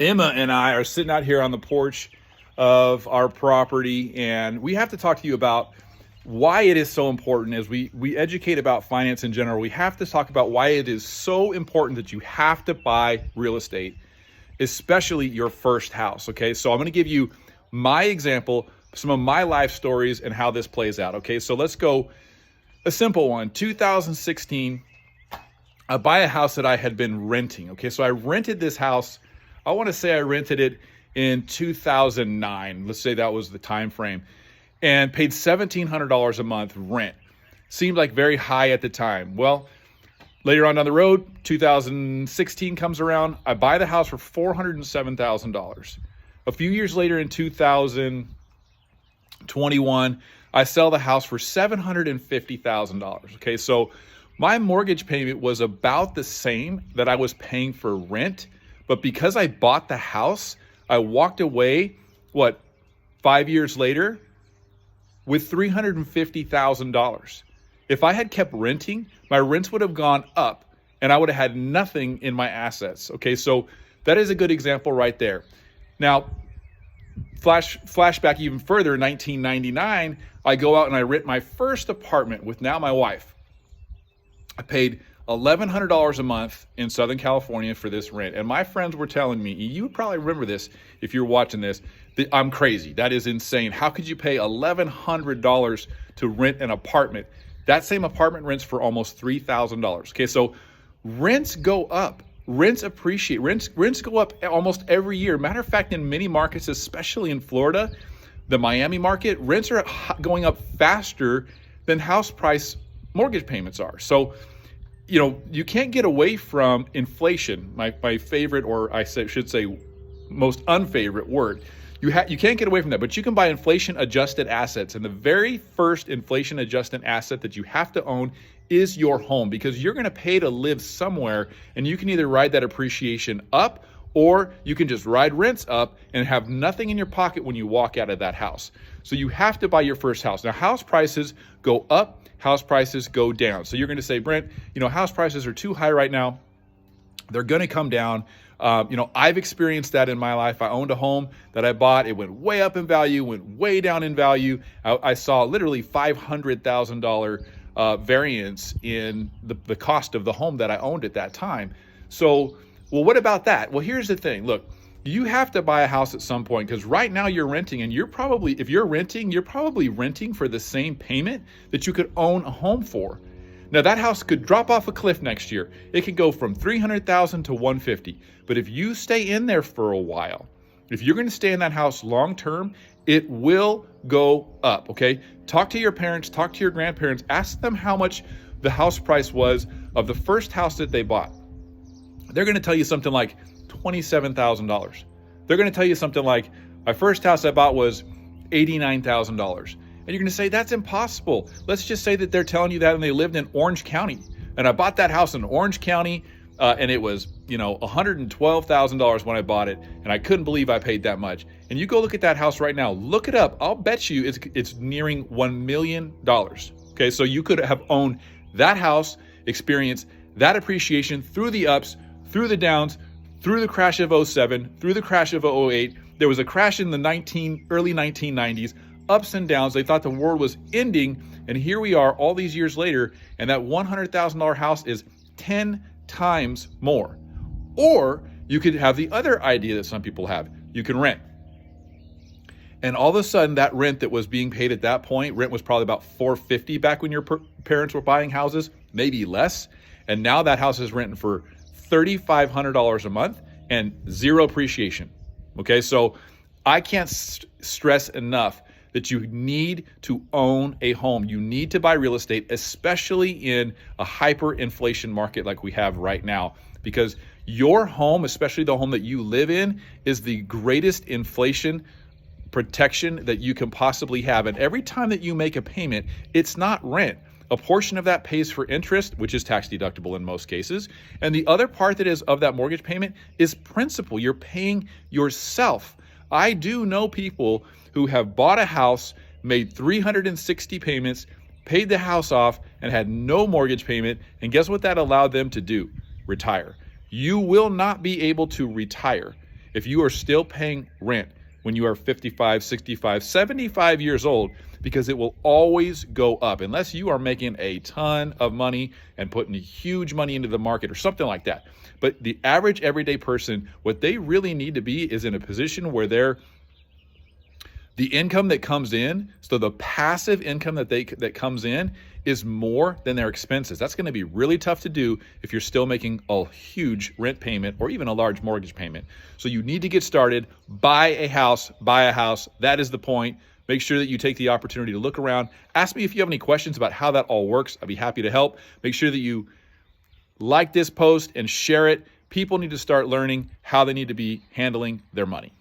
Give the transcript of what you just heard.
Emma and I are sitting out here on the porch of our property, and we have to talk to you about why it is so important. As we educate about finance in general, we have to talk about why it is so important that you have to buy real estate, especially your first house. Okay, so I'm going to give you my example, some of my life stories, and how this plays out. Okay, so let's go a simple one. 2016, I buy a house that I had been renting. Okay, so I rented this house. I want to say I rented it in 2009. Let's say that was the time frame, and paid $1,700 a month rent. Seemed like very high at the time. Well, later on down the road, 2016 comes around. I buy the house for $407,000. A few years later, in 2021, I sell the house for $750,000. Okay, so my mortgage payment was about the same that I was paying for rent, but because I bought the house, I walked away, 5 years later, with $350,000. If I had kept renting, my rents would have gone up and I would have had nothing in my assets. Okay, so that is a good example right there. Now, flashback even further, 1999, I go out and I rent my first apartment with now my wife. I paid $1,100 a month in Southern California for this rent. And my friends were telling me, you would probably remember this if you're watching this, that I'm crazy. That is insane. How could you pay $1,100 to rent an apartment? That same apartment rents for almost $3,000. Okay, so rents go up. Rents appreciate. Rents go up almost every year. Matter of fact, in many markets, especially in Florida, the Miami market, rents are going up faster than house price mortgage payments are. So, you can't get away from inflation, my favorite, or should say most unfavorite word. You can't get away from that, but you can buy inflation adjusted assets. And the very first inflation adjusted asset that you have to own is your home, because you're going to pay to live somewhere, and you can either ride that appreciation up, or you can just ride rents up and have nothing in your pocket when you walk out of that house. So you have to buy your first house. Now, house prices go up, house prices go down. So you're going to say, Brent, house prices are too high right now. They're going to come down. I've experienced that in my life. I owned a home that I bought. It went way up in value, went way down in value. I saw literally $500,000 variance in the cost of the home that I owned at that time. So, well, what about that? Well, here's the thing. Look, you have to buy a house at some point, because right now you're renting, and if you're probably renting for the same payment that you could own a home for. Now, that house could drop off a cliff next year. It could go from $300,000 to $150,000. But if you stay in there for a while, if you're going to stay in that house long term, it will go up. Okay, talk to your parents, talk to your grandparents, ask them how much the house price was of the first house that they bought. They're going to tell you something like $27,000. They're going to tell you something like, my first house I bought was $89,000. And you're going to say, that's impossible. Let's just say that they're telling you that and they lived in Orange County. And I bought that house in Orange County, and it was, $112,000 when I bought it. And I couldn't believe I paid that much. And you go look at that house right now, look it up. I'll bet you it's nearing $1 million. Okay, so you could have owned that house, experienced that appreciation through the ups, through the downs, through the crash of 07, through the crash of 08. There was a crash in the early 1990s, ups and downs. They thought the world was ending, and here we are all these years later, and that $100,000 house is 10 times more. Or you could have the other idea that some people have. You can rent. And all of a sudden, that rent that was being paid at that point, rent was probably about $450 back when your parents were buying houses, maybe less. And now that house is renting for $3,500 a month and zero appreciation. Okay, so I can't stress enough that you need to own a home. You need to buy real estate, especially in a hyperinflation market like we have right now, because your home, especially the home that you live in, is the greatest inflation protection that you can possibly have. And every time that you make a payment, it's not rent. A portion of that pays for interest, which is tax deductible in most cases. And the other part that is of that mortgage payment is principal. You're paying yourself. I do know people who have bought a house, made 360 payments, paid the house off, and had no mortgage payment. And guess what that allowed them to do? Retire. You will not be able to retire if you are still paying rent when you are 55, 65, 75 years old, because it will always go up unless you are making a ton of money and putting huge money into the market or something like that. But the average everyday person, what they really need to be is in a position where the income that comes in, so the passive income that comes in is more than their expenses. That's going to be really tough to do if you're still making a huge rent payment or even a large mortgage payment. So you need to get started, buy a house. That is the point. Make sure that you take the opportunity to look around. Ask me if you have any questions about how that all works. I'd be happy to help. Make sure that you like this post and share it. People need to start learning how they need to be handling their money.